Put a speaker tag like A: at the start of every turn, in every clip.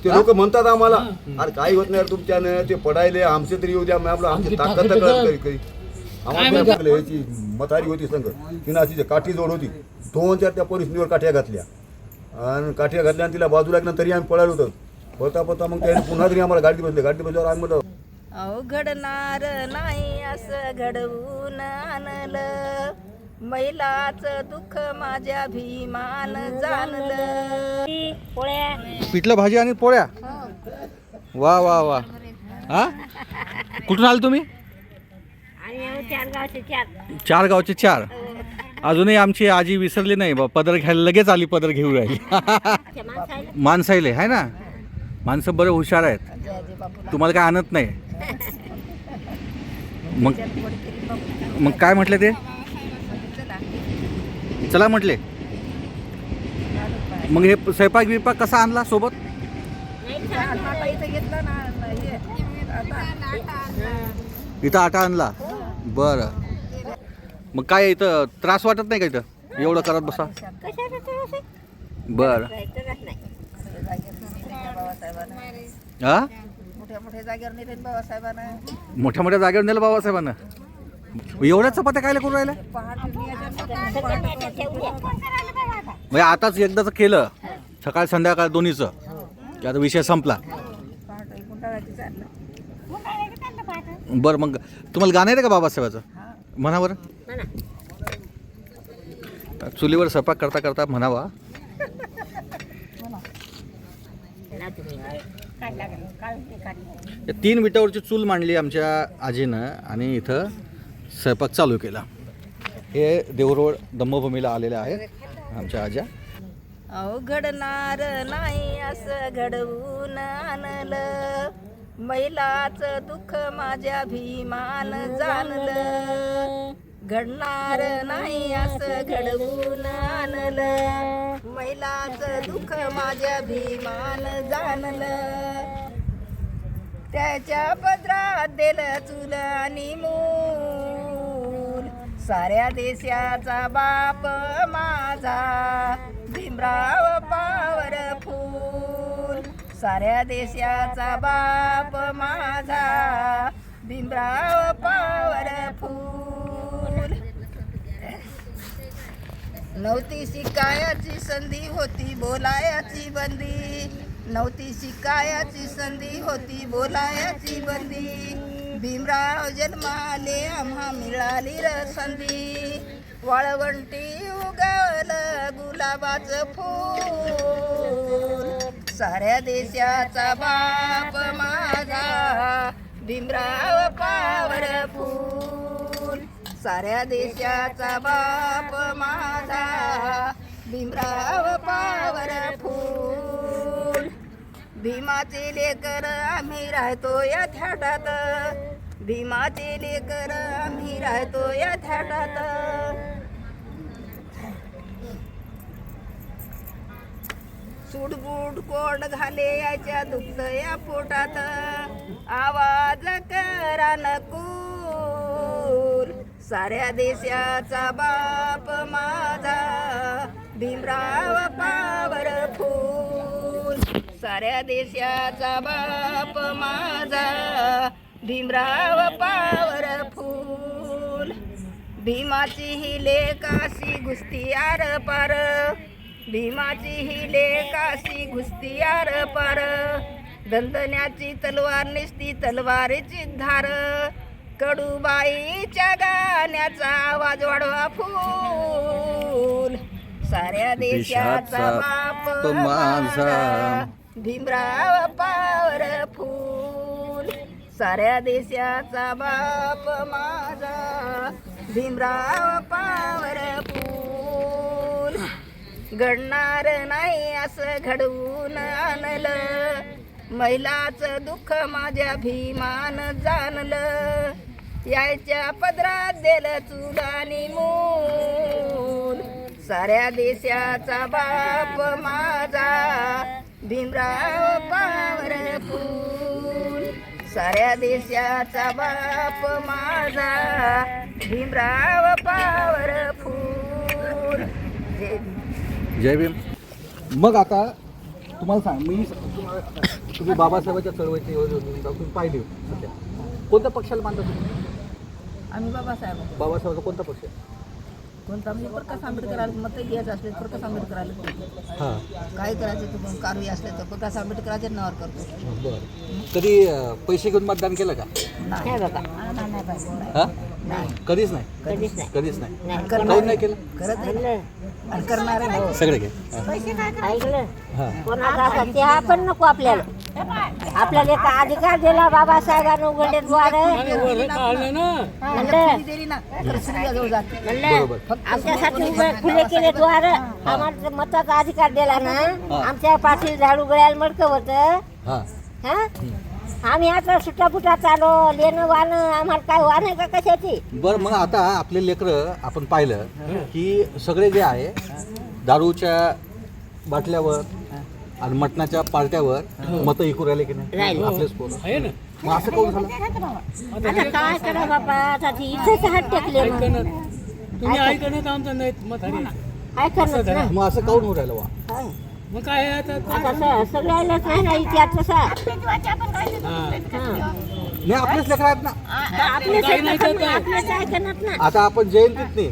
A: ते लोक म्हणतात आम्हाला अरे काही होत नाही तुमच्यानं, ते पडायले आमचे तरी येऊ द्या, आपलं आमची ताकद काही आम्हाला याची मतारी होती संघ तिनं अशी काठी जोड होती, 2-4 त्या पोलिसनीवर काठ्या घातल्या आणि काठ्या घातल्या आणि तिला बाजूला तरी आम्ही पळालो होतो. पळता मग त्याने पुन्हा तरी आम्हाला गाडी बसल्यावर आम्ही म्हणतो
B: घडणार नाही असं घडवून आणलं, महिलाचं दुःख माझ्या भीमान जाणलं.
C: पिठलं भाजी आणि पोळ्या. वा वा वा. हा कुठून आले तुम्ही? 4 गावचे 4. अजूनही आमची आजी विसरली नाही बा, पदर घ्यायला लगेच आली, पदर घेऊन राहिली. माणसाईले आहे ना, माणसं बरं हुशार आहेत, तुम्हाला काय आणत नाही. मग काय म्हटले ते? चला म्हटले. मग हे स्वयंपाक बिपाक कसा आणला सोबत? इथं आटा आणला. बरं. मग काय इथं त्रास वाटत नाही का इथं एवढं करत बसा? बरं. हा
B: मोठ्या जागेवर नेले बाबासाहेबांना.
C: मोठ्या जागेवर नेलं बाबासाहेबांना. एवढ्या चपात्या कायला करून राहिल्या? म्हणजे आताच एकदाच केलं, सकाळ संध्याकाळ दोन्हीचं, की आता विषय संपला. बरं. मग तुम्हाला गाणं येतं का बाबासाहेबाचं? म्हणावर. चुलीवर स्वयंपाक करता करता म्हणावा. 3 विटावरची चूल मांडली आमच्या आजीनं आणि इथं स्वयंपाक चालू केला. हे देऊरोड दम्मभूमीला आलेले आहेत आमच्या आज्या.
B: घडणार नाही असं घडवून आणलं, महिलाचं दुःख माझ्या भीमान जाणलं. घडणार नाही असं घडवून आणलं, महिलाचं दुःख माझ्या भीमान जाणलं. त्याच्या पदरात दिलं चूल आणि मूल, साऱ्या देशाचा बाप माझा भीमराव पॉवरफुल. साऱ्या देशाचा बाप माझा भीमराव पॉवरफुल. नव्हती शिकायची संधी होती बोलायची बंदी, नव्हती शिकायची संधी होती बोलायची बंदी. भीमराव जन्माले आम्हा मिळाली र संधी, वाळवंटी उगवलं गुलाबाचं फूल. साऱ्या देशाचा बाप माझा भीमराव पॉवरफुल. साऱ्या देशाचा बाप माझा भीमराव पॉवरफुल. भीमाचे लेकर आम्ही राहतो या थाटात, भीमाचे लेकर आम्ही राहतो या थाटात. सूटबूट कोट घाले याच्या दुखत या पोटात, आवाज करा नकुल. साऱ्या देशाचा बाप माझा भीमराव पॉवरफुल. साऱ्या देशाचा बाप माझा भीमराव पॉवरफुल. भीमाची ही लेकाशी घुसती आर पार, भीमाची ही लेकाशी घुसती आर पार. दंदण्याची तलवार निसती तलवारीची धार, कडूबाईच्या गाण्याचा आवाज वाढवा फूल. साऱ्या देशाचा बाप माझा भीमराव पॉवरफुल. साऱ्या देशाचा बाप माझा भीमराव पॉवरफुल. घडणार नाही असं घडवून आणलं, महिलाचं दुःख माझ्या भीमान जाणलं. याच्या पदरात दिलं चूल आणि मूल, साऱ्या देशाचा बाप माझा भीमराव पॉवरफुल. साऱ्या देशाचा बाप माझा भीमराव पॉवरफुल.
C: जय भीम. मग आता तुम्हाला सांग मी तुम्ही बाबासाहेबांच्या चळवळीची तुम्ही पाहिली सध्या कोणत्या पक्षाला मानता तुम्ही?
B: आम्ही बाबासाहेब
C: बाबासाहेबांचा कोणता पक्ष आहे?
B: कोणता म्हणजे प्रकाश आंबेडकराला मत घ्यायचं असले प्रकाश आंबेडकराला
C: हां
B: काय करायचं तुम्ही कारवाई असले तर प्रकाश आंबेडकराच्या नावावर करतो.
C: बरं. कधी पैसे घेऊन मतदान केलं का?
B: नाही बाबा
C: हां
B: नाही
C: कधीच नाही
B: कधीच नाही
C: कधीच नाही
B: करणार
C: काहून नाही केलं?
B: करत नाही आणि करणार आहे.
C: सगळे घे
D: ऐकलं
C: हां
D: कोणाचा असा चहा पण नको आपल्याला आपल्याला एक अधिकार दिला बाबासाहेबांनी उघडले द्वार म्हणलं
B: दिली ना तर सूर्याजवळ जाते.
C: बरोबर
D: आमच्यासाठी खुले केले द्वार आम्हाला मताचा अधिकार दिला ना आमच्या पाठील झाडू गळ्याला मडकं होतं
C: हां
D: हा आम्ही आता सुटाफुटा चालू लेणं वाणं आम्हाला काय वाण आहे का कशाची.
C: बरं मग आता आपले लेकरं आपण पाहिलं की सगळे जे आहे दारूच्या बाटल्यावर आणि मटणाच्या पार्ट्यावर मतं ऐकू राहिले की नाही
D: राहिले.
C: आपलेच पोरं मग असं कोण झालं?
D: आता काय करा बाबा आता ती इथेच हात टेकले
E: तुम्ही ऐकणं आमचं नाही मत हरी
D: ऐकत ना
C: मग असं काऊन होऊ राहिलं वा?
D: हा.
E: मग काय आहे आता
D: आता सगळ्यालाच नाही ना इतिहास तसा
C: नाही आपलेच लेकरं आहेत ना.
D: आपलेच ऐकणार ना.
C: आता आपण जयंतीत नाही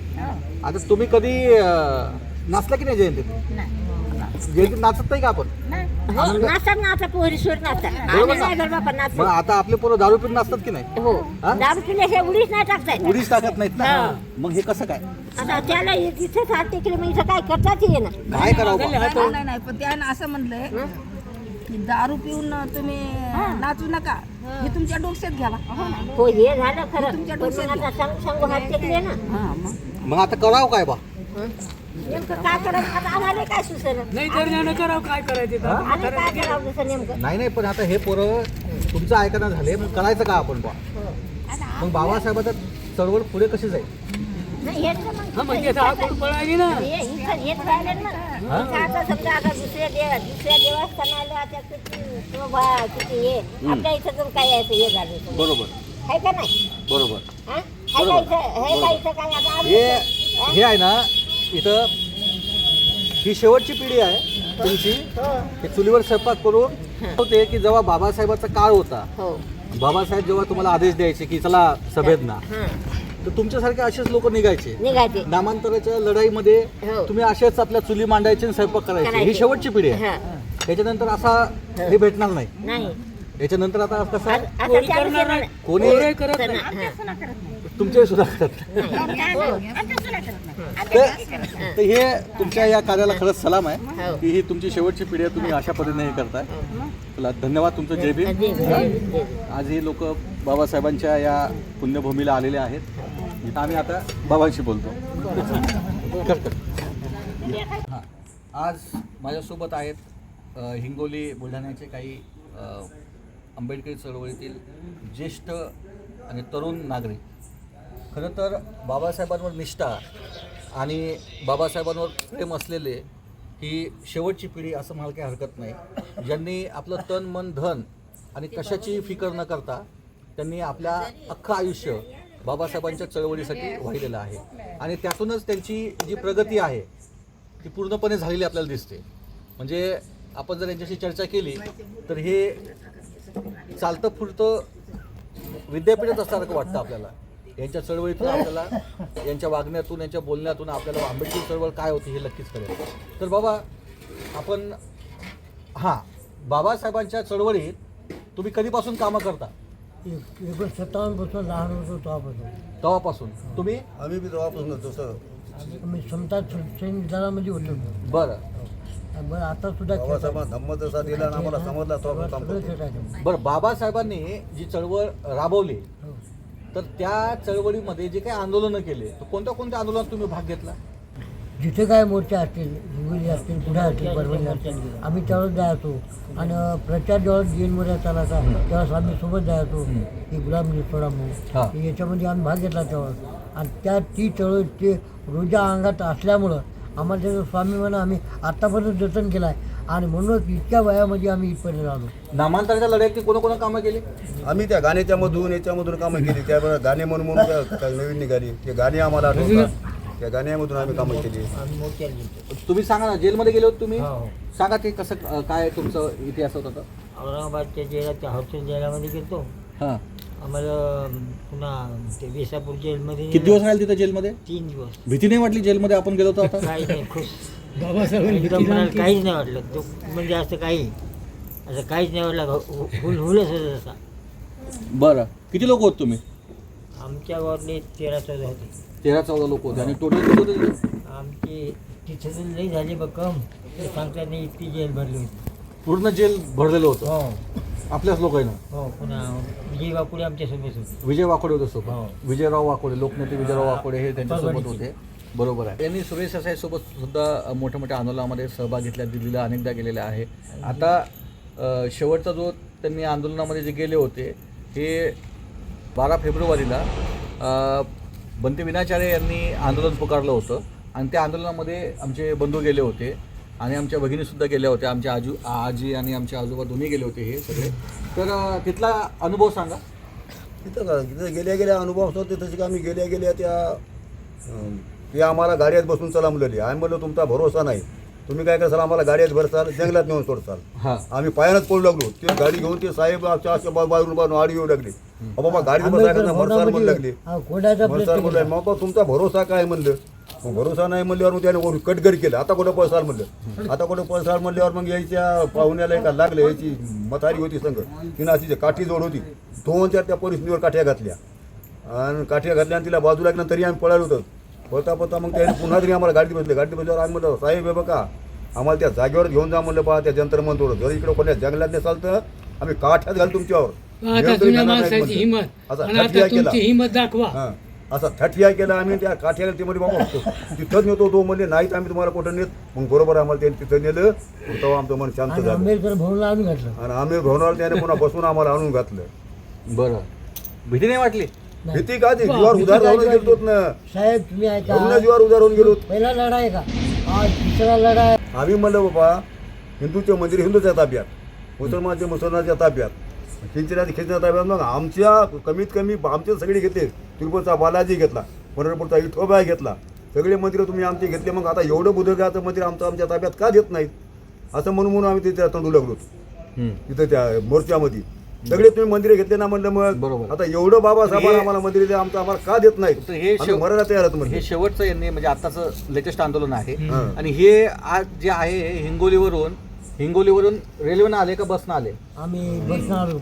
C: आता तुम्ही कधी नाचला की नाही जयंतीत? जयंतीत नाचत नाही का आपण?
D: हो, नाचतात ना आता पोहरी सोड नाचतात आम्ही नाही घर बापा नाचतो.
C: मग आता आपले पोरं दारू पिऊन नाचतात की नाही?
D: हो
C: हा?
D: दारू पिल्याशिवाय उडीच नाही टाकतायत.
C: उडीच टाकत नाहीत ना मग हे कसं काय
D: आता त्याला तिथेच हात टेकले मग इथं काय करतात ये ना.
C: काय करावं बा?
B: नाही नाही पण त्यानं असं म्हणलंय की दारू पिऊन तुम्ही नाचू नका हे तुमच्या डोक्यात घ्यावा.
D: हो हे झालं खरं
B: तुमच्या
D: पण मग आता सांगू हात टेकले ना.
B: हा मग
C: मग आता करावं काय बा?
D: हं? नेमकं काय करायचं आता आम्हाला काय सुचलं
E: नाही तर ज्ञान करावं काय करायचं तर.
D: आम्ही काय करावं जसं नेमकं.
C: नाही नाही पण आता हे पोरं तुमचं ऐकणं झाले मग करायचं का आपण बा? मग बाबासाहेबांचा चळवळ पुढे कशी जाईल?
D: नाही हेच ना
E: हा
D: मग
E: म्हणजे आता आपण पळाली ना
D: हेच राहिलं ना. मग आता समजा आता दुसऱ्या देवस्थानाला आता किती शोभा किती हे आपल्या इथं तर काय यायचं हे झालं
C: बरोबर
D: आहे का नाही.
C: बरोबर
D: हा? आहे का इथं आहे का इथं काय आता आम्ही
C: हे आहे ना इथं ही शेवटची पिढी आहे तुमची हे चुलीवर स्वयंपाक करून होते की जेव्हा बाबासाहेबांचा काळ होता
D: हो
C: बाबासाहेब जेव्हा तुम्हाला आदेश द्यायचे की चला सभेत ना
D: हां
C: तर तुमच्यासारखे असेच लोक निघायचे
D: निघायचे
C: नामांतराच्या लढाईमध्ये
D: हो.
C: तुम्ही असेच आपल्या चुली मांडायचे आणि स्वयंपाक करायचे ही
D: करायचे.
C: शेवटची पिढी आहे
D: हां
C: त्याच्यानंतर असा हे भेटणार नाही
D: नाही
C: याच्यानंतर आता कसं आहे,
D: आता
E: कोणी
D: चालू
E: करणार
D: केलं
E: नाही.
C: कोणी
E: पोरंही करत नाही
C: तुमचे सुद्धा करत नाही. तर हे तुमच्या या कार्याला खरंच सलाम आहे
D: हो.
C: की ही तुमची शेवटची पिढी आहे तुम्ही अशा पद्धतीने हे करताय तुला धन्यवाद तुमचं जय भीम. आज ही लोक बाबासाहेबांच्या या पुण्यभूमीला आलेले आहेत इथं आम्ही आता बाबांशी बोलतो हां आज माझ्यासोबत आहेत हिंगोली बुलढाण्याचे काही आंबेडकरी चळवळीतील ज्येष्ठ आणि तरुण नागरिक. खरं तर बाबासाहेबांवर निष्ठा आणि बाबासाहेबांवर प्रेम असलेले ही शेवटची पिढी असं म्हणायला काही हरकत नाही. ज्यांनी आपलं तन मन धन आणि कशाची फिकर न करता त्यांनी आपल्या अख्खं आयुष्य बाबासाहेबांच्या चळवळीसाठी वाहिलेलं आहे आणि त्यातूनच त्यांची जी प्रगती आहे ती पूर्णपणे झालेली आपल्याला दिसते. म्हणजे आपण जर यांच्याशी चर्चा केली तर हे चालतं फुलतं विद्यापीठच असल्यासारखं वाटतं आपल्याला. यांच्या चळवळीतून आपल्याला यांच्या वागण्यातून यांच्या बोलण्यातून आपल्याला आंबेडकरी चळवळ काय होती हे नक्कीच कळेल. तर बाबा आपण हां बाबासाहेबांच्या चळवळीत तुम्ही कधीपासून कामं करता?
F: 57 लहान होतो
C: तेव्हापासून तुम्ही?
A: आम्ही बी तेव्हापासून तसं
F: आम्ही समता सैनिक दलामध्ये होतो.
C: बरं
F: बरं आता सुद्धा
A: बाबासाहेबांना धम्म जसा दिला आणि आम्हाला समजला तो आपण काम करतो.
C: बरं बाबासाहेबांनी जी चळवळ राबवली तर त्या चळवळीमध्ये जे काही आंदोलनं केले तर कोणत्या कोणत्या आंदोलनात तुम्ही भाग घेतला?
F: जिथे काय मोर्चे असतील हिंगोली असतील पुढे असतील परभणी असतील आम्ही त्यावेळेस जायचो आणि प्रचार जेव्हा जेलमध्ये चालायचा तेव्हा आम्ही सोबत जायचो की गुलाम सोडा
C: हा.
F: म्हणून याच्यामध्ये आम्ही भाग घेतला तेव्हा आणि ती चळवळ ते रोजा अंगात असल्यामुळं आम्हाला त्याचं स्वाभिमान आम्ही आत्तापर्यंत जतन केलं आहे आणि म्हणूनच इतक्या वयामध्ये आम्ही इथपर्यंत आलो.
C: नामांतराच्या लढ्यात कोणा कामं केली?
A: आम्ही त्या गाण्याच्या मधून याच्यामधून कामं केली त्यावेळेला गाणे म्हणून काय नवीन निघाली ते गाणे आम्हाला आठवतात. त्या गाण्यामधून आम्ही कामं केली.
F: आम्ही मोर्चाला गेलो.
C: तुम्ही सांगा ना, जेलमध्ये गेले होते तुम्ही,
F: हो.
C: सांगा ते कसं काय तुमचं इतिहास होता.
F: औरंगाबादच्या जेलात त्या हॉस्टेल जेलामध्ये गेलो.
C: हां,
F: आम्हाला पुन्हा ते वेसापूर जेलमध्ये
C: किती दिवस राहिले तिथं जेलमध्ये?
F: 3 दिवस.
C: भीती नाही वाटली जेलमध्ये आपण गेलो होतो आता?
F: काही नाही, खुश
E: बाबासाहेबांनी
F: एकदम मनाला काहीच नाही वाटलं. तो म्हणजे असं काहीच नाही वाटलं. हुलच होतं तसा.
C: बरं, किती लोक होते तुम्ही?
F: आमच्या वरले 13-14 होते.
C: 13-14 लोक होते. आणि टोटल किती होते तिथे?
F: आमची तिथे नाही झाली बघ कम, ते सांगता नाही इतकी जेल भरली होती.
C: पूर्ण जेल भरलेलं होतं
F: हो
C: आपल्याच लोकांना.
F: हो. पुन्हा विजय बापुडे आमच्यासोबत होते.
C: विजय वाकोडे होते
F: हो.
C: सोबत. विजयराव वाकोडे, लोकनेते विजयराव वाकोडे हे त्यांच्यासोबत
F: परभणीचे.
C: होते. बरोबर आहे. त्यांनी सुरेश देसाईसोबत सुद्धा मोठ्या मोठ्या आंदोलनामध्ये सहभाग घेतला, दिल्लीला अनेकदा गेलेला आहे. आता शेवटचा जो त्यांनी आंदोलनामध्ये जे गेले होते हे 12 फेब्रुवारीला बंटी विनाचार्य यांनी आंदोलन पुकारलं होतं आणि त्या आंदोलनामध्ये आमचे बंधू गेले होते आणि आमच्या भगिनीसुद्धा गेल्या होत्या. आमच्या आजी आणि आमचे आजोबा दोन्ही गेले होते हे सगळे. तर तिथला अनुभव सांगा.
A: तिथं गेल्या अनुभव असतो ते तसे आम्ही गेल्या ते आम्हाला गाड्यात बसून चला म्हणलेली. आम्ही म्हणलं तुमचा भरोसा नाही, तुम्ही काय कराल, आम्हाला गाड्यात भरसाल, जंगलात नेऊन सोडसाल.
C: हां,
A: आम्ही पायानंच पडू लागलो. ते गाडी घेऊन ते साहेब बाहेरून आडी येऊ लागले. बाबा गाडी बसायला भरसाल म्हणू लागले.
F: कोणाचा
A: भरसाल म्हणलं. मग तुमचा भरोसा काय म्हणलं. मग भरोसा नाही म्हणल्यावर मग त्याने कटगरी केलं. आता कुठं पळसाल म्हणलं. आता कुठं पळसाल म्हणल्यावर मग यायच्या पाहुण्याला एका लागलं. याची मथारी होती संघ, तिनं अशी काठी जोड होती. 2-4 त्या पोलिसनीवर काठ्या घातल्या आणि काठ्या घातल्या आणि तिला बाजूला लागल्या. तरी आम्ही पळालो होतो. पळता मग त्याने पुन्हा तरी आम्हाला गाडी बसली. गाडी बसल्यावर आम्ही म्हणलं साहेब हे बघा आम्हाला त्या जागेवर घेऊन जा म्हणलं. पहा त्या जंतर मंतोड जर इकडे कोणत्या जंगलात नसाल तर आम्ही काठ्यात घाल तुमच्यावर.
E: आता जुन्या माणसाची हिंमत
A: असा
E: आणि
A: थटविया
E: आता
A: केला.
E: तुमची हिंमत दाखवा.
A: हां, असा थटविया केला आम्ही. त्या काठ्याला ते मध्ये बाबा तिथंच नेतो तो म्हणजे नाहीत आम्ही तुम्हाला कुठं नेत. मग बरोबर आम्हाला त्यांनी तिथं नेलं. तेव्हा आमचं मन शांत
F: आणि
A: झालं
F: आंबेडकर भवनला आणून घातलं.
A: आणि आम्ही भवनावर त्याने पुन्हा बसून आम्हाला आणून घातलं.
C: बरं, भीती नाही वाटली?
A: भीती का ती जीवावर उधार राहून गेलो ना.
F: साहेब तुम्ही ऐका,
A: जीवावर उधार होऊन गेलो.
F: पहिला लढा आहे का, आज दुसरा लढा आहे.
A: आम्ही म्हणलं बाबा हिंदूचे मंदिर हिंदूच्या ताब्यात, मुसलमानचे मुसलमानाच्या ताब्यात, खिंचण्याचे खिंचण्याच्या ताब्यात. मग आमच्या कमीत कमी आमचे सगळे घेतले. तिरुपतीचा बालाजी घेतला, पंढरपूरचा विठोबा घेतला, सगळे मंदिरं तुम्ही आमचे घेतले. मग आता एवढं बुधगाचं मंदिर आमच्या ताब्यात का देत नाहीत असं म्हणून आम्ही तिथे तंडू लागलो तिथं त्या मोर्चामध्ये. सगळे तुम्ही मंदिरे घेतले ना म्हणलं. मग
C: बरोबर.
A: आता एवढं बाबासाहेबांना आम्हाला मंदिर द्या आम्हाला का देत नाहीत.
C: तर हे
A: आम्ही मरायला तयार आहोत म्हणजे.
C: हे शेवटचं यांनी म्हणजे आताचं लेटेस्ट आंदोलन आहे.
A: हां.
C: आणि हे आज जे आहे हिंगोलीवरून रेल्वेनं आले का बसनं आले?
F: आम्ही बसणार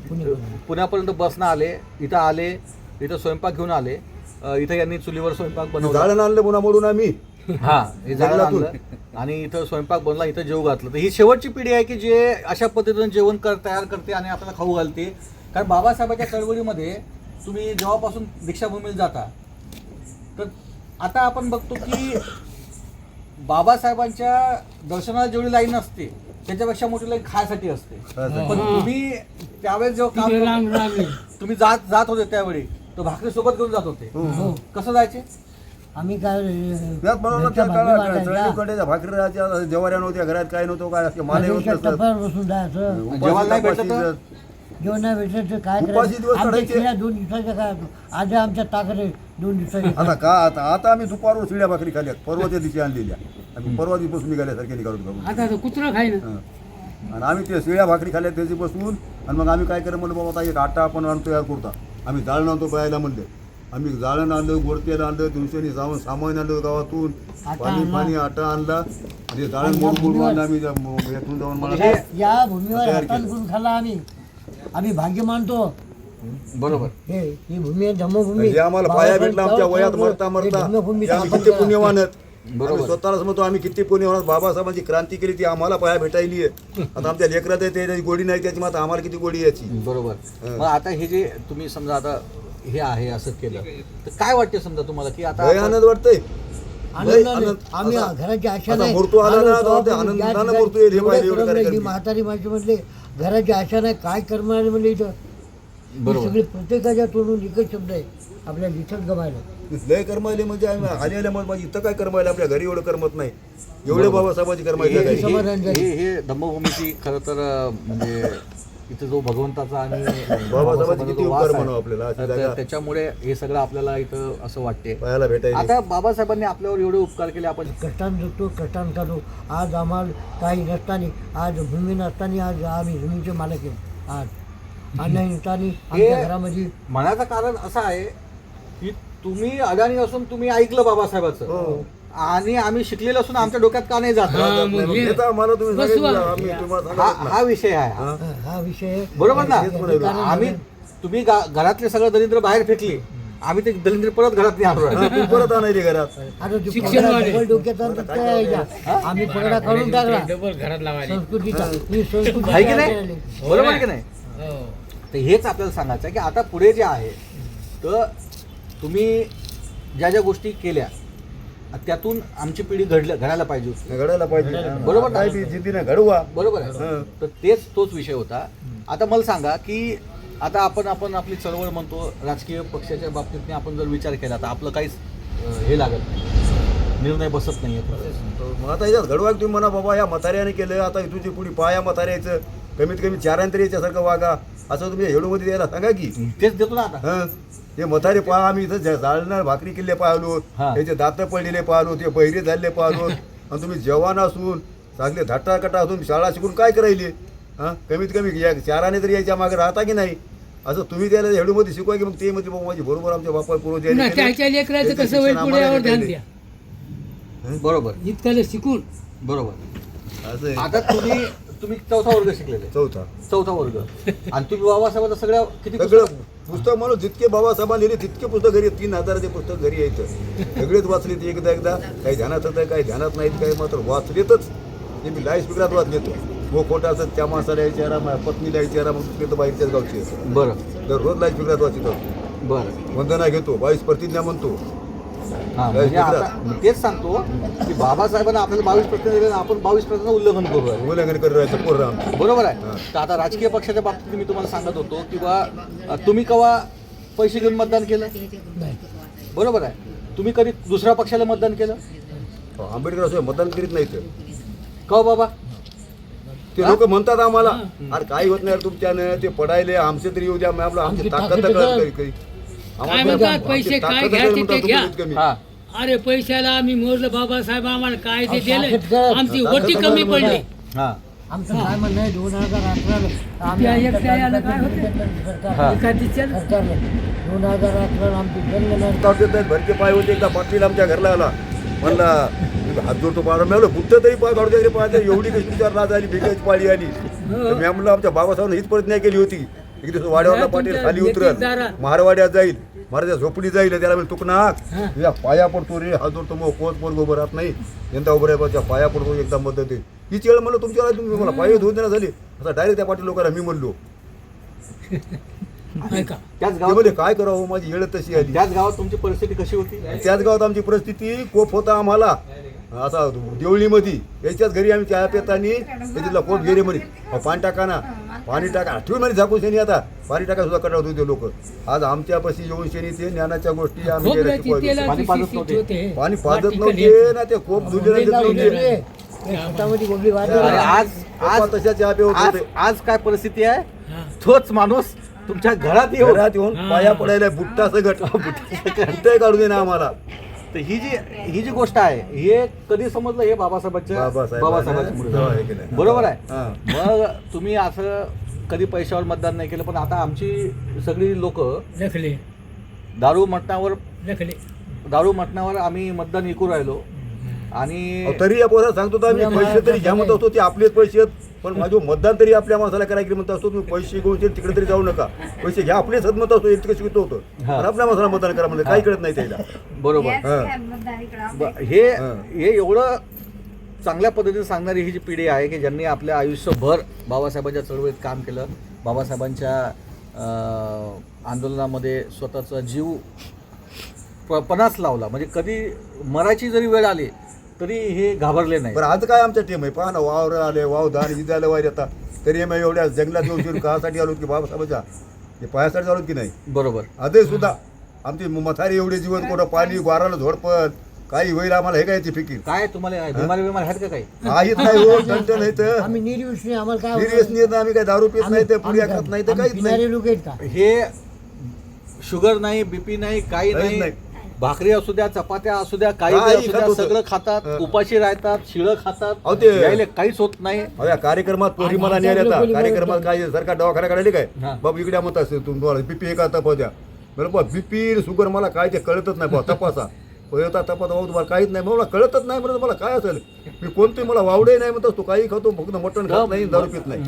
C: पुण्यापर्यंत बसनं आले. इथं स्वयंपाक घेऊन आले. इथं यांनी चुलीवर स्वयंपाक बनवला.
A: जाळण आणलं पुन्हा मोडून आम्ही.
C: हा, हे जाळं आणलं आणि इथं स्वयंपाक बनला, इथं जेव घातलं. तर ही शेवटची पिढी आहे की जे अशा पद्धतीनं जेवण तयार करते आणि आपल्याला खाऊ घालते. कारण बाबासाहेबांच्या चळवळीमध्ये तुम्ही जेव्हापासून दीक्षाभूमीला जाता तर आता आपण बघतो की बाबासाहेबांच्या दर्शनाला जेवढी लाईन असते त्याच्यापेक्षा मोठी लाईन खायसाठी असते. पण तुम्ही त्यावेळेस जेव्हा
E: तिथे
C: काम
E: रांग लागली.
C: तुम्ही जात होते त्यावेळी तर भाकरी सोबत घेऊन जात होते. कसं जायचे?
F: आम्ही काय
A: त्यात बनवलं त्या काळात चळवळीकडे भाकरी राहायच्या, जवाऱ्या नव्हत्या, घरात काय नव्हतं, काय असते माले होतं.
F: टप्प्यावर बसून जायचं.
C: जेवायला नाही भेटलं तर?
F: जेवण नाही भेटलं तर काय
A: उपाशी दिवस
F: आमच्या
A: काढायचे.
F: शिळ्या 2 दिवसाच्या काय आज आमच्या ताकद 2 दिवसाच्या.
A: आता का आता आम्ही दुपारवर शिळ्या भाकरी खाल्ल्यात, परवाच्या दिवशी आणलेल्या. आम्ही परवा दिवसून निघाल्यासारखे निघालो.
E: आता कुत्रा खाय ना.
A: आणि आम्ही ते शिळ्या भाकरी खाल्ल्या त्याची बसून. आणि मग आम्ही काय करत म्हणलं बाबा आता एक आटा आपण आणतो तयार करता. आम्ही जाळण आणतो बायला म्हणलं. आम्ही जाळण आणलं, गोडतेल आणलं, दिवसांनी जाऊन सामान आणलं गावातून, पाणी आटा आणला आणि जाळण मोडून आणलं. आम्ही यातून जाऊन मला
F: या भूमीवर हातान करून खाल्ला आम्ही भाग्य मानतो.
C: बरोबर.
F: ही भूमी आहे धम्मभूमी.
A: हे आम्हाला पाया भेटला आमच्या वयात मरता
F: धम्मभूमी
A: आम्ही किती पुण्यवानत.
C: बरोबर.
A: आम्ही स्वतःलाच म्हणतो आम्ही किती पुण्यवानत. बाबासाहेबांची क्रांती केली ती आम्हाला पाया भेटायली आहे. आता आमच्या लेकरात आहे त्याची गोडी नाही, त्याची मात्र आम्हाला किती गोडी याची.
C: बरोबर. मग आता हे जे तुम्ही समजा आता हे आहे असं केलं तर काय वाटते समजा तुम्हाला की आता
A: आनंद वाटतंय.
F: आम्ही घराची आशा
A: आता
F: नाही.
A: मूर्ती आला ना, तेव्हा ते आनंदानं मूर्ती येईल. हे पाहिजे एवढं
F: ही
A: कार्यक्रम.
F: म्हातारी माणसं म्हणले घराची आशा नाही, काय करणार म्हणले इथं.
C: बरोबर.
F: सगळे प्रत्येकाच्या तोंडून एकच शब्द आहे, आपल्याला इथंच गमायला.
A: लय कर्मायले म्हणजे आम्ही आलेल्या म्हणजे इथं काय कर्मायले, आपल्या घरी एवढं करमत नाही. एवढे बाबासाहेबांची कर्मायले घरी.
F: समाधान झालं.
C: हे धम्मभूमीची खरं तर म्हणजे इथं जो भगवंताचा आणि
A: बाबासाहेबांचे किती
C: जो वास
A: उपकार
C: आहे,
A: म्हणू आपल्याला, अशी
C: तर
A: जागा
C: त्याच्यामुळे हे सगळं आपल्याला इथं असं वाटते.
A: पाहायला भेटायला.
C: आता बाबासाहेबांनी आपल्यावर एवढे उपकार केले, आपण
F: कष्टान जगतो, कष्टान खातो. आज आम्हाला काही नसताना, आज भूमी नसताना आज आम्ही जमिनीचे मालक आहे. आज अन्न नसताना आमच्या घरामध्ये
C: म्हणायचं कारण असं आहे की तुम्ही अडाणी असून तुम्ही ऐकलं बाबासाहेबाचं,
A: हो.
C: आणि आम्ही शिकलेलो असून आमच्या डोक्यात का नाही जात,
A: हे तर आम्हाला तुम्ही सांगितलं, आम्ही तुम्हाला सांगत
C: हा विषय आहे.
F: हा विषय
C: बरोबर ना?
A: तेच म्हणालो.
C: आम्ही तुम्ही घरातले सगळं दरिद्र बाहेर फेकले, आम्ही ते दलिंद्र परत घरात नाही आणलो.
A: नाही. तू परत आणायली घरात.
F: आता जो
E: शिक्षण
F: पगडा
E: वाढेल.
F: डबल डोक्यात आणतात त्या ह्याच्या. आम्ही पगडा काढून टाकला
E: डबल घरात लावायला.
F: संस्कृतीचा. ही संस्कृती
C: आहे की
F: तयार
C: नाही?
F: केलेली.
C: बरोबर आहे की नाही?
E: हो.
C: तर हेच आपल्याला सांगायचं आहे की आता पुढे जे आहे, तर तुम्ही ज्या ज्या गोष्टी केल्या त्यातून आमची पिढी घडायला पाहिजे होती.
A: घडायला पाहिजे.
C: बरोबर ना?
A: काय बी जिद्दीने घडवा.
C: बरोबर आहे.
A: हं.
C: तर तोच विषय होता. आता मला सांगा की आता आपण आपली चळवळ म्हणतो, राजकीय पक्षाच्या बाबतीत आपण जर विचार केला तर आपलं काहीच हे लागत नाही, निर्णय बसत नाही आहे.
A: मग आता याच्यात घडवा तुम्ही म्हणा बाबा या म्हाताऱ्याने केलं, आता तुझी पुढे पाया म्हाताऱ्याचं कमीत कमी 4 तरी याच्यासारखं वागा, असं तुम्ही हेडूमध्ये द्यायला सांगा की.
C: तेच देतो ना आता.
A: हं. हे म्हातारे पहा, आम्ही इथं जाळणार भाकरी किल्ले पाहिलो,
C: हा.
A: त्याचे दात पडलेले पाहिलो, ते बहिरे झालेले पाहिलो, आणि तुम्ही जवान असून चांगले धाटाकटा असून शाळा शिकून काय करायले? हां, कमीत कमी या 4 तरी यायच्या मागे राहता की नाही? असं तुम्ही त्याला हेडूमध्ये शिकवा की मग ते म्हणजे बाबा माझी बरोबर आमच्या बापा पूर्वज
E: पुन्हा त्याच्या लेकराचं कसं होईल पुढे यावर ध्यान द्या.
C: बरोबर
E: इतकं शिकून
C: बरोबर.
A: असं आहे.
C: आता तुम्ही 4था वर्ग शिकलेले,
A: चौथा
C: वर्ग, आणि तुम्ही बाबासाहेबांचा सगळ्या किती
A: सगळं पुस्तक म्हणून जितके बाबासाहेबांनी लिहिले तितके पुस्तक घरी 3,000चे पुस्तक घरी यायचं. सगळेच वाचलेत एकदा काही ध्यानात होतं, काही ध्यानात नाहीत, काही मात्र वाचलेतच. ते मी लाईफ स्पीकरात वाचलेतो. हो खोटा असत त्या माणसाला यायच्या माझ्या पत्नीला यायच्या मग दुसरे तर बाहेरच्याच गावचे असत.
C: बरं
A: दररोज लाईफ स्पीकरात वाचतो,
C: बरं.
A: वंदना घेतो, 22 प्रतिज्ञा म्हणतो.
C: हां, म्हणजे आता मी तेच सांगतो की बाबासाहेबांना आपल्याला 22 प्रश्न दिले, आपण 22 प्रश्नाचं उल्लंघन करू आहे.
A: उल्लंघन करत राहायचं पोरं आमचं.
C: बरोबर आहे. तर आता राजकीय पक्षाच्या बाबतीत मी तुम्हाला सांगत होतो की बा तुम्ही केव्हा पैसे घेऊन मतदान केलं? बरोबर आहे. तुम्ही कधी दुसऱ्या पक्षाला मतदान केलं
A: आंबेडकर असं मतदान करीत नाही तर
C: का बाबा?
A: ते लोक म्हणतात आम्हाला, अरे काही होत नाही तुमच्यानं, ते पडायले आमचे तरी येऊ द्या, आपलं आमची ताकद तर कळत काही.
E: काय म्हणतात, पैसे काय घ्यायचे ते घ्या.
C: हां,
E: अरे पैशाला आम्ही मोजलं, बाबासाहेब आम्हाला काय ते दिले, आमची वटी कमी पडली.
C: हां,
F: आमचं काय म्हणणं आहे 2018 आम्ही
E: त्या
F: आमच्या
E: एक त्या याला काय
F: तालुक्यात
E: होतं?
F: सरकार-
E: एखादीच्या
F: सरकारनं 2018 आमची जनगणना
A: देत नाहीत. भरके पाय होते. एकदा पाटील आमच्या घरला आला, म्हणला हात जोडतो पाहतो. मी म्हणलं बुट्ट तरी पाय काढू द्या पाहते, एवढी कशी तुमच्यावर लाज आली, भेगायची पाळी आली. तर मी म्हणलं आमच्या बाबासाहेबांनी हीच प्रतिज्ञा केली होती, एक दिवस वाड्यावरला पाटील खाली उतरल, महारवाड्यात जाईल, महाराजा झोपडी जाईल, त्याला मी तुक नाक तुझ्या पाया पडतो रे, हात जोडतो, मग कोच पोर उभं राहत नाही, यंदा उभं राहायच्या पाया पडतो, एकदा मदत दे. हीच वेळ म्हणलं तुमच्या तुम्ही मला पाय धुवून देणार झाली. आता डायरेक्ट त्या पाटील लोकांना मी म्हणलो,
E: ऐका,
C: त्याच
A: ते
C: गावात
A: म्हणजे काय करावं, माझी वेळ तशी आली.
C: त्याच गावात तुमची परिस्थिती कशी होती?
A: त्याच गावात आमची परिस्थिती कोप होता आम्हाला असा देवळीमध्ये. याच्याच घरी आम्ही चहा पेतानी त्याच्यातला कोप गेले म्हणे, पाणी टाका ना, पाणी टाका, आठवण म्हणे झाकून शेणी, आता पाणी टाका सुद्धा कटावत होते लोक. आज आमच्यापाशी येऊन शेणी ते ज्ञानाच्या गोष्टी आम्ही त्याला
E: खोबऱ्याची
A: शिकवायचो.
E: तेलाची
C: पाणी पाजत
E: शिशी
C: नव्हते.
E: होते.
A: पाणी पाजत
E: वाटी
A: नव्हते ना, ते कोप धुले नव्हते.
F: शेतामध्ये गोबी
C: अरे
F: वाढ
C: आज
A: तशा चहा पेवत
C: आज
A: होते.
C: आज काय परिस्थिती आहे?
E: हा.
C: तोच माणूस तुमच्या घरात येऊन
A: घरात येऊन पाया पडायला बुट्टा सगट बुट्टे काढू दे ना आम्हाला.
C: तर ही जी गोष्ट आहे, हे कधी समजलं? हे बाबासाहेबांच्या बाबासाहेबांच्यामुळे
A: जेव्हा हे केलं.
C: बरोबर आहे.
A: हा.
C: मग तुम्ही असं कधी पैशावर मतदान नाही केलं, पण आता आमची सगळी लोक
E: लखले
C: दारू मटणावर आम्ही मतदान विकू राहिलो. आणि
A: अहो, तरी या पोराला सांगतो तर आम्ही पैसे तरी घ्या म्हणत असतो, ते आपलेच पैसे आहेत, पण माझं मतदान तरी आपल्या माणसाला करायला म्हणत असतो. तुम्ही पैसे घेऊन तिकडे तरी जाऊ नका, पैसे घ्या आपलेच आहेत म्हणत असतो, इतकं शिकतो होतं.
C: हा.
A: पण आपल्या माणसाला मतदान करा म्हणजे काही कळत नाही त्याला.
C: बरोबर. हे एवढं चांगल्या पद्धतीने सांगणारी ही जी पिढी आहे की ज्यांनी आपल्या आयुष्यभर बाबासाहेबांच्या चळवळीत काम केलं, बाबासाहेबांच्या आंदोलनामध्ये स्वतःचा जीव पणास लावला, म्हणजे कधी मरायची जरी वेळ आली तरी हे घाबरले नाही.
A: बरं आज काय आमच्या टीम आहे पहा ना, वावर आले, वाव दान ही झालं वायर येतात, तरी आम्ही एवढ्या जंगलात येऊन शिरून कासाठी आलो की बाबासाहेबांच्या हे पायासाठी आलो की नाही.
C: बरोबर.
A: आजही सुद्धा आमची मथारी एवढे जीवन कुठं पाणी वाराला झोडपत काही होईल आम्हाला हे काय ती फिकीर
C: काय तुम्हाला बिमारी आहेत का काही?
A: काहीच नाही हो टंटन नाही तर
F: आम्ही निर्व्यसनी, आम्हाला काय
A: सिरियस नाही आम्ही काय दारू पित नाही ते पुढे खात नाही तर काहीच नाही
F: पिणारे लोक आहेत का?
C: हे शुगर नाही, बीपी नाही, काही
A: काहीच
C: नाही.
A: नाही.
C: भाकरी असू द्या, चपात्या असू द्या, काही
A: काही
C: असू
A: खात
C: द्या,
A: होतं.
C: सगळं खातात,
A: हं.
C: उपाशी राहतात, शिळं खातात,
A: अहो ते-
C: यायले काहीच होत नाही.
A: अहो, या कार्यक्रमात पोरी मला
F: आमच्या
A: न्यायला
F: लोकांनी
A: येतात कार्यक्रमात
F: बोलवतात.
A: काय सरकार दवाखाना काढले काय
C: हा.
A: बाबा इकडे म्हणत असेल तुम्हाला बीपी हे का तपाद्या बरोबर बीपी शुगर मला काय ते कळतच नाही बाबा तपासा होता तपासा भाऊ तुम्हाला काहीच नाही मला कळतच नाही म्हणत मला काय असेल मी कोणते मला वावडे नाही म्हणतो तू काही खातो फक्त मटण खात नाही दारू पित नाही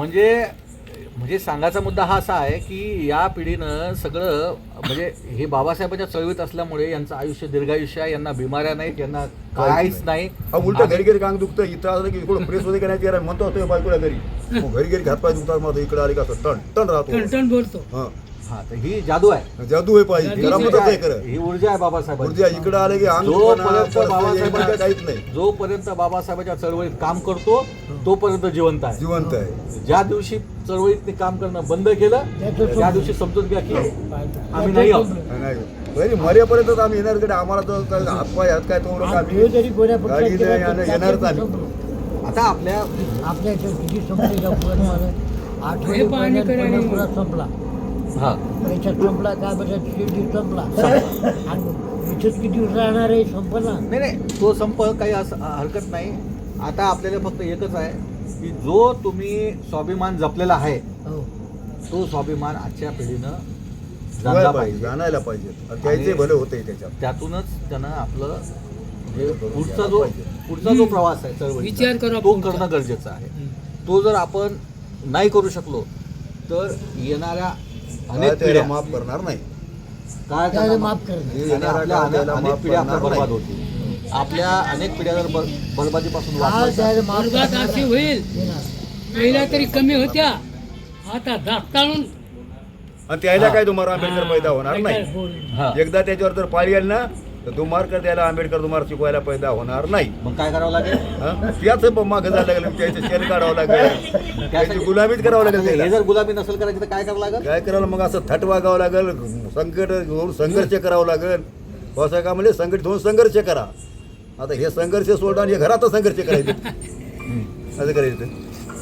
C: म्हणजे सांगायचा मुद्दा हा असा आहे की या पिढीनं सगळं म्हणजे हे बाबासाहेबांच्या चळवळीत असल्यामुळे यांचं आयुष्य दीर्घायुष्य आहे, यांना बिमाऱ्या नाहीत, यांना काहीच नाही.
A: हा उलट घरी घरी कांग दुखतं इथं आलं की थोडं प्रेस मध्ये करायची यार म्हणतो होतो बायकोला घरी मग घरी घरी हातपाय दुखतात माझं इकडे आले का असं टन टन राहतो
E: टणटण बोलतो.
A: हा
C: हा तर ही जादू आहे,
A: जादू आहे पाहिजे
E: जादू
A: त्याला
E: आहे.
A: मदत आहे खरं
C: ही ऊर्जा आहे बाबासाहेबांची.
A: ऊर्जा इकडे आले की अंग
C: जोपर्यंत
A: दुखणं,
C: बाबासाहेबांच्या
A: काहीच नाही
C: जोपर्यंत बाबासाहेबांच्या चळवळीत काम करतो तोपर्यंत जिवंत आहे.
A: जिवंत आहे
C: ज्या दिवशी चळवळीत काम करणं बंद केलं त्या दिवशी समजून घ्या की आम्ही नाही आहोत.
A: नाही बरी मर्यापर्यंत आम्ही येणार कडे आम्हाला तर हातपाय हात काय तो
F: आज
A: आम्ही
F: देव जरी गोऱ्या पक्षात
A: गाडी
F: गेला
A: नाही,
F: तर
A: येणारच
F: त्याच्यात
A: आम्ही.
F: संपलं.
C: आता आपल्या
F: आपल्या इथं किती संपले का पुरण मला आठवडी
E: हे पाहणी करायला
F: पुरा संपला
C: हा
F: याच्यात संपला काय बरं शिर्डी संपला आणि इथंच किती दिवस राहणार आहे संपला
C: नाही नाही तो संप काही असं हरकत नाही. आता आपल्याला फक्त एकच आहे की जो तुम्ही स्वाभिमान जपलेला आहे
F: हो
C: तो स्वाभिमान आजच्या पिढीनं
A: शिवाय
C: जाणला
A: पाहिजे
C: पाहिजे.
A: जाणायला पाहिजे त्याचे भले होते त्याच्यात
C: त्यातूनच त्यानं आपलं म्हणजे पुढचा जो प्रवास आहे चळवळीचा,
E: विचार करा
C: तो
E: पुढचा.
C: करणं गरजेचं आहे. तो जर आपण नाही करू शकलो तर येणाऱ्या अनेक
A: काय त्याला
C: पिढ्या
A: माफ करणार नाही
C: काय
F: त्याला
C: त्यांना
F: माफ करणं
C: आणि
A: येणाऱ्या
C: आपल्या
A: काळाला
C: अनेक
A: माफ
C: पिढ्या आपल्या
A: करणार
C: बर्बाद
A: नाही.
C: होतील. आपल्या अनेक पिढ्या जर बर्बादीपासून
F: काय
C: वाचवायच्या
F: त्याला माफ
E: बरबाद
F: करणार
E: अशी होईल
F: येणार.
E: पहिल्या तरी कमी होत्या आता दास्ताळून
A: आणि त्याला काय तुम्हाला आंबेडकर पैदा होणार नाही
C: हा.
A: एकदा त्याच्यावर जर पाळी आली ना तर तुम्हाला त्याला आंबेडकर तुम्हाला शिकवायला पैदा होणार नाही
C: मग काय करावं लागेल?
A: हा? त्याच मागं जायला लागेल त्याचं शेण काढावं लागेल त्याची गुलामीच करावं लागेल
C: हे
A: त्याला.
C: जर गुलाबी नसेल करायची तर काय करावं लागेल?
A: काय करायला मग असं थट वागावं लागेल संघर्ष करावं लागेल असं का म्हणजे संघर्ष करा आता हे संघर्ष सोडा आणि हे घरात संघर्ष करायचे असं करायचं.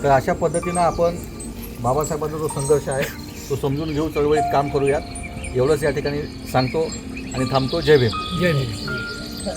C: तर अशा पद्धतीनं आपण बाबासाहेबांचा जो संघर्ष आहे तो समजून घेऊ, चळवळीत काम करूयात एवढंच या ठिकाणी सांगतो आणि थांबतो. जय भीम.
E: जय भीम.